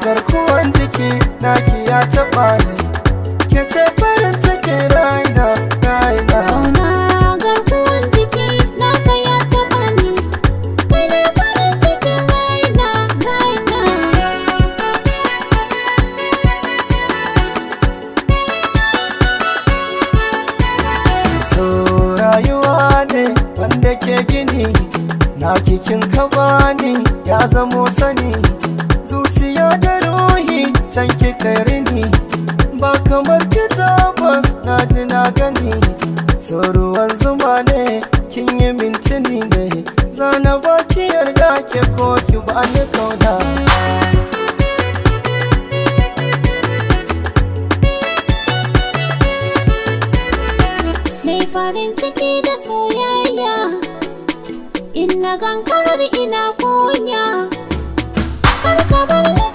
garkuwan jiki naki ya taɓa ni, ke ce farin cikin raina raina. Kauna garkuwan jiki naka ya taɓa ni, kai ne farin cikin raina raina. So rayuwa ne wanda ke gini, na kikin ka bani ya zamo sani, zuciya da ruhi can kika rini, ba kamar ki tabbas na ji na gani. So ruwan zuma ne kin yi mintini ne, zana ba ki yarda ke ko ki ba ni kauna. Nai farin ciki da soyayya, in na gankarar ina kunya, kar ka bar ni